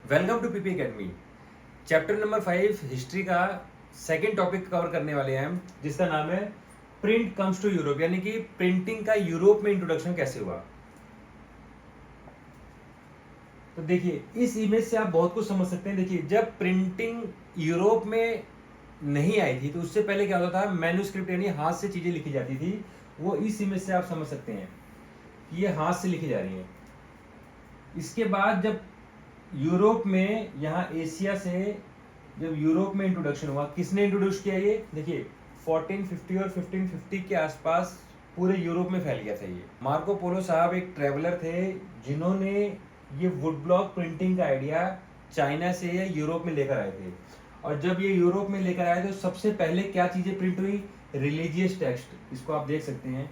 Welcome to PP academy. Chapter number 5 history का second topic cover करने वाले हैं हम, जिसका नाम है प्रिंट कम्स टू यूरोप, यानी कि प्रिंटिंग का यूरोप में इंट्रोडक्शन कैसे हुआ। तो देखिए, इस इमेज से आप बहुत कुछ समझ सकते हैं। देखिए, जब प्रिंटिंग यूरोप में नहीं आई थी तो उससे पहले क्या होता था, मैन्युस्क्रिप्ट यानी हाथ से चीजें लिखी जाती थी। वो इस इमेज से आप समझ सकते हैं कि ये हाथ से लिखी जा रही हैं। इसके बाद जब यूरोप में, यहाँ एशिया से जब यूरोप में इंट्रोडक्शन हुआ, किसने इंट्रोड्यूस किया ये देखिए, 1450 और 1550 के आसपास पूरे यूरोप में फैल गया था ये। मार्को पोलो साहब एक ट्रेवलर थे जिन्होंने ये वुड ब्लॉक प्रिंटिंग का आइडिया चाइना से या यूरोप में लेकर आए थे। और जब ये यूरोप में लेकर आए तो सबसे पहले क्या चीजें प्रिंट हुई, रिलीजियस टेक्स्ट, इसको आप देख सकते हैं,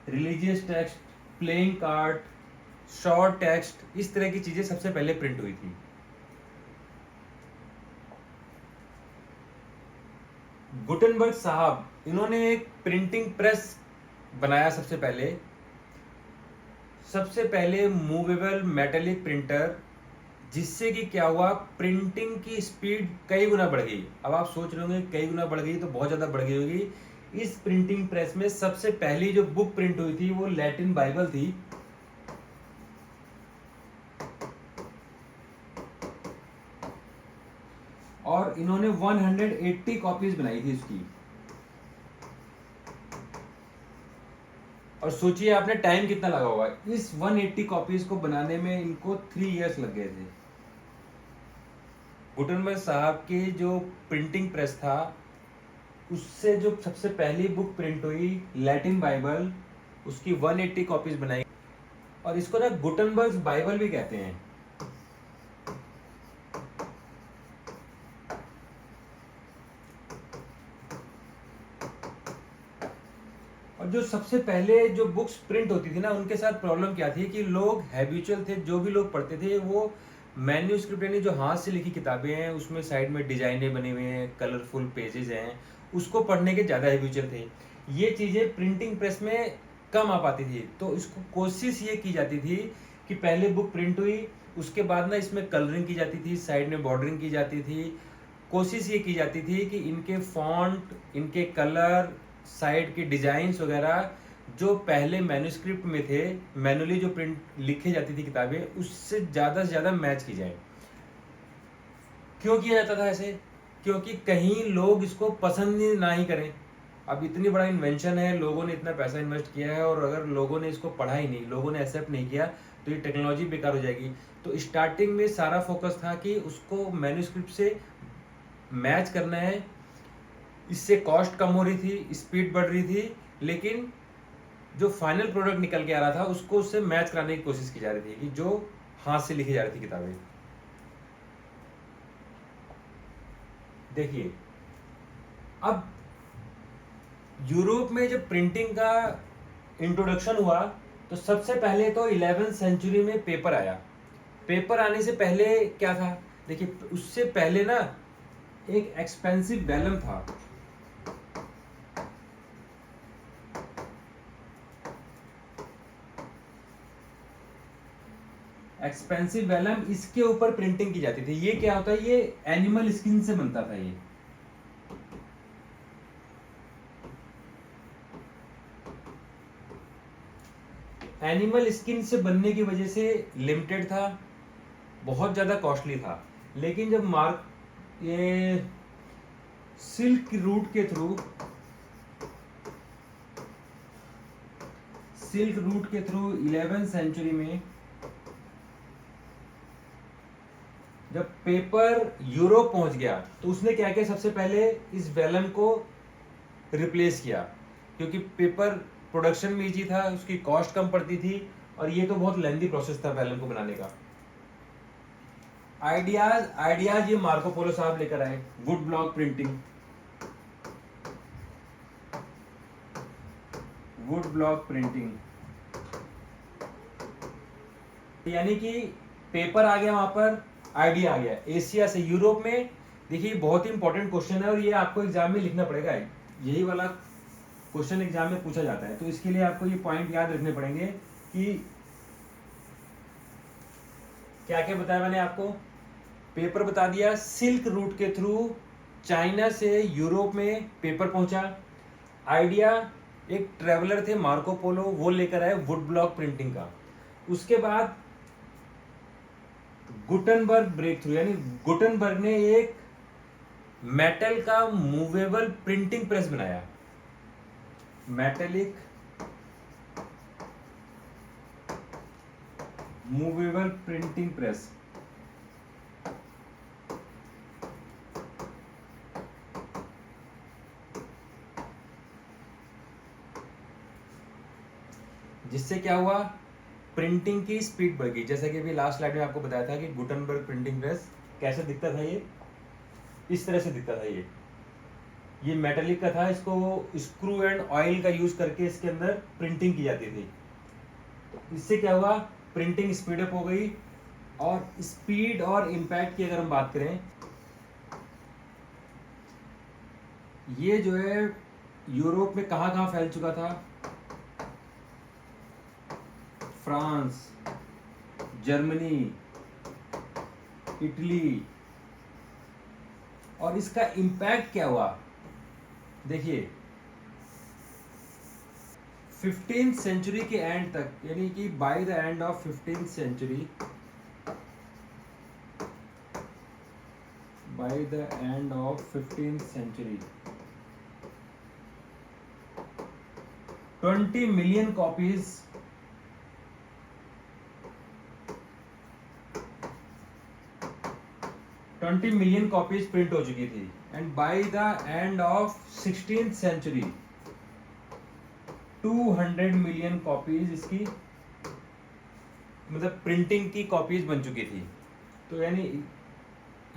religious text, playing card, short text, इस तरह की चीजें सबसे पहले प्रिंट हुई थी। गुटेनबर्ग साहब, इन्होंने एक प्रिंटिंग प्रेस बनाया सबसे पहले मूवेबल मेटेलिक प्रिंटर, जिससे कि क्या हुआ, प्रिंटिंग की स्पीड कई गुना बढ़ गई। अब आप सोच रहे होंगे कई गुना बढ़ गई तो बहुत ज्यादा बढ़ गई होगी। इस प्रिंटिंग प्रेस में सबसे पहली जो बुक प्रिंट हुई थी वो लैटिन बाइबल थी। और इन्होंने 180 कॉपीज बनाई थी इसकी। और सोचिए आपने टाइम कितना लगा होगा, इस 180 कॉपीज को बनाने में इनको 3 इयर्स लग गए थे। गुटेनबर्ग साहब के जो प्रिंटिंग प्रेस था उससे जो सबसे पहली बुक प्रिंट हुई लैटिन बाइबल, उसकी 180 कॉपीज बनाई। और इसको ना गुटेनबर्ग बाइबल भी कहते हैं। और जो सबसे पहले जो बुक्स प्रिंट होती थी ना, उनके साथ प्रॉब्लम क्या थी कि लोग हैबिचुअल थे, जो भी लोग पढ़ते थे वो मैन्यूस्क्रिप्ट यानी जो हाथ से लिखी किताबें हैं उसमें साइड में डिजाइनें बनी हुई हैं, कलरफुल पेजेस हैं, उसको पढ़ने के ज़्यादा हैबिचुअल थे। ये चीज़ें प्रिंटिंग प्रेस में कम आ पाती थी, तो इसको कोशिश ये की जाती थी कि पहले बुक प्रिंट हुई, उसके बाद ना इसमें कलरिंग की जाती थी, साइड में बॉर्डरिंग की जाती थी। कोशिश ये की जाती थी कि इनके फॉन्ट, इनके कलर, साइड के डिजाइन्स वगैरह जो पहले मैन्युस्क्रिप्ट में थे, मैनुअली जो प्रिंट लिखी जाती थी किताबें, उससे ज़्यादा से ज़्यादा मैच की जाए। क्यों किया जाता था ऐसे? क्योंकि कहीं लोग इसको पसंद ना ही करें। अब इतनी बड़ा इन्वेंशन है, लोगों ने इतना पैसा इन्वेस्ट किया है, और अगर लोगों ने इसको पढ़ा ही नहीं, लोगों ने एक्सेप्ट नहीं किया, तो ये टेक्नोलॉजी बेकार हो जाएगी। तो स्टार्टिंग में सारा फोकस था कि उसको मैन्युस्क्रिप्ट से मैच करना है। इससे कॉस्ट कम हो रही थी, स्पीड बढ़ रही थी, लेकिन जो फाइनल प्रोडक्ट निकल के आ रहा था उसको उससे मैच कराने की कोशिश की जा रही थी कि जो हाथ से लिखी जा रही थी किताबें। देखिए, अब यूरोप में जब प्रिंटिंग का इंट्रोडक्शन हुआ तो सबसे पहले तो 11वीं सेंचुरी में पेपर आया। पेपर आने से पहले क्या था, देखिए उससे पहले ना एक एक्सपेंसिव वेलम था। एक्सपेंसिव वेलम, इसके ऊपर प्रिंटिंग की जाती थी। ये क्या होता है, ये एनिमल स्किन से बनता था। ये एनिमल स्किन से बनने की वजह से लिमिटेड था, बहुत ज्यादा कॉस्टली था। लेकिन जब ये सिल्क रूट के थ्रू 11वीं सेंचुरी में जब पेपर यूरोप पहुंच गया तो उसने क्या किया, सबसे पहले इस वेलम को रिप्लेस किया, क्योंकि पेपर प्रोडक्शन में इजी था, उसकी कॉस्ट कम पड़ती थी, और ये तो बहुत लेंथी प्रोसेस था वेलम को बनाने का। आइडियाज ये मार्को पोलो साहब लेकर आए। वुड ब्लॉक प्रिंटिंग, यानी कि पेपर आ गया, वहां पर आइडिया आ गया एशिया से यूरोप में। देखिए बहुत ही इंपॉर्टेंट क्वेश्चन है और ये आपको एग्जाम में लिखना पड़ेगा, यही वाला क्वेश्चन एग्जाम में पूछा जाता है। तो इसके लिए आपको ये पॉइंट याद रखने पड़ेंगे कि क्या क्या बताया मैंने आपको? पेपर बता दिया, सिल्क रूट के थ्रू चाइना से यूरोप में पेपर पहुंचा। आइडिया, एक ट्रेवलर थे मार्को पोलो, वो लेकर आए वुड ब्लॉक प्रिंटिंग का। उसके बाद गुटनबर्ग ब्रेक थ्रू, यानी गुटनबर्ग ने एक मेटल का मूवेबल प्रिंटिंग प्रेस बनाया, मेटेलिक मूवेबल प्रिंटिंग प्रेस। जिससे क्या हुआ, प्रिंटिंग की स्पीड बढ़ गई। जैसा कि अभी लास्ट स्लाइड में आपको बताया था कि गुटनबर्ग प्रिंटिंग प्रेस कैसे दिखता था, ये इस तरह से दिखता था। ये मेटेलिक का था, इसको स्क्रू एंड ऑयल का यूज करके इसके अंदर प्रिंटिंग की जाती थी। तो इससे क्या हुआ, प्रिंटिंग स्पीड अप हो गई। और स्पीड और इम्पैक्ट की अगर हम बात करें, ये जो है यूरोप में कहाँ कहाँ फैल चुका था, फ्रांस, जर्मनी, इटली। और इसका इम्पैक्ट क्या हुआ, देखिए 15th सेंचुरी के एंड तक, यानी कि by the end of 15th century, by the end of 15th century 20 million copies, 20 million copies print हो चुकी थी। And by the end of 16th century 200 million copies इसकी, मतलब प्रिंटिंग की कॉपीज बन चुकी थी। तो यानी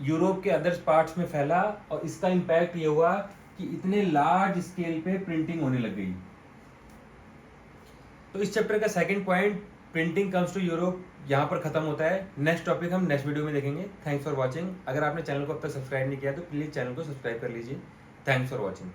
यूरोप के अदर पार्ट्स में फैला, और इसका इम्पैक्ट ये हुआ कि इतने लार्ज स्केल पे प्रिंटिंग होने लग गई। तो इस चैप्टर का second point, printing comes to Europe, यहाँ पर खत्म होता है। नेक्स्ट टॉपिक हम नेक्स्ट वीडियो में देखेंगे। Thanks for watching. अगर आपने चैनल को अब तक सब्सक्राइब नहीं किया तो प्लीज़ चैनल को सब्सक्राइब कर लीजिए। Thanks for watching.